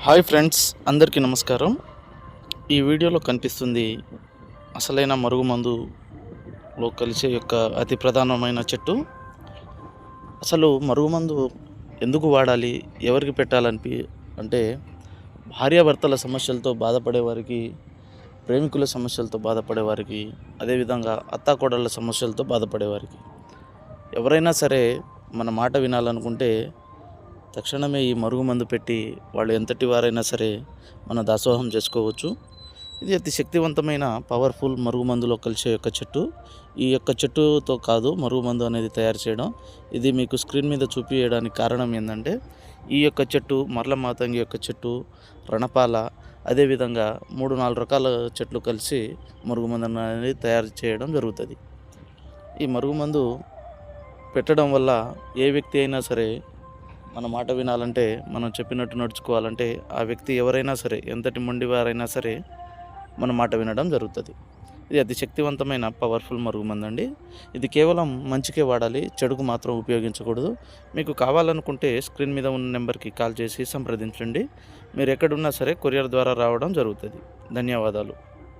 Hi friends, అందరికీ నమస్కారం. ఈ వీడియోలో కనిపిస్తుంది అసలైన మరుగుమందులో కలిసే యొక్క అతి ప్రధానమైన చెట్టు. అసలు మరుగుమందు ఎందుకు వాడాలి, ఎవరికి పెట్టాలని అంటే భార్యాభర్తల సమస్యలతో బాధపడేవారికి, ప్రేమికుల సమస్యలతో బాధపడేవారికి, అదేవిధంగా అత్తాకోడళ్ళ సమస్యలతో బాధపడేవారికి, ఎవరైనా సరే మన మాట వినాలనుకుంటే తక్షణమే ఈ మరుగుమందు పెట్టి వాళ్ళు ఎంతటి వారైనా సరే మన దాసోహం చేసుకోవచ్చు. ఇది అతి శక్తివంతమైన పవర్ఫుల్ మరుగుమందులో కలిసే యొక్క చెట్టు. ఈ యొక్క చెట్టుతో కాదు మరుగుమందు అనేది తయారు చేయడం. ఇది మీకు స్క్రీన్ మీద చూపించడానికి కారణం ఏంటంటే, ఈ యొక్క చెట్టు మరల మాతంగి యొక్క చెట్టు, రణపాల, అదేవిధంగా 3-4 రకాల చెట్లు కలిసి మరుగుమందు అనేది తయారు చేయడం జరుగుతుంది. ఈ మరుగుమందు పెట్టడం వల్ల ఏ వ్యక్తి అయినా సరే మన మాట వినాలంటే, మనం చెప్పినట్టు నడుచుకోవాలంటే, ఆ వ్యక్తి ఎవరైనా సరే, ఎంతటి మొండివారైనా సరే మన మాట వినడం జరుగుతుంది. ఇది అతి శక్తివంతమైన పవర్ఫుల్ మరుగుమందండి. ఇది కేవలం మంచికే వాడాలి, చెడుకు మాత్రం ఉపయోగించకూడదు. మీకు కావాలనుకుంటే స్క్రీన్ మీద ఉన్న నెంబర్కి కాల్ చేసి సంప్రదించండి. మీరు ఎక్కడున్నా సరే కొరియర్ ద్వారా రావడం జరుగుతుంది. ధన్యవాదాలు.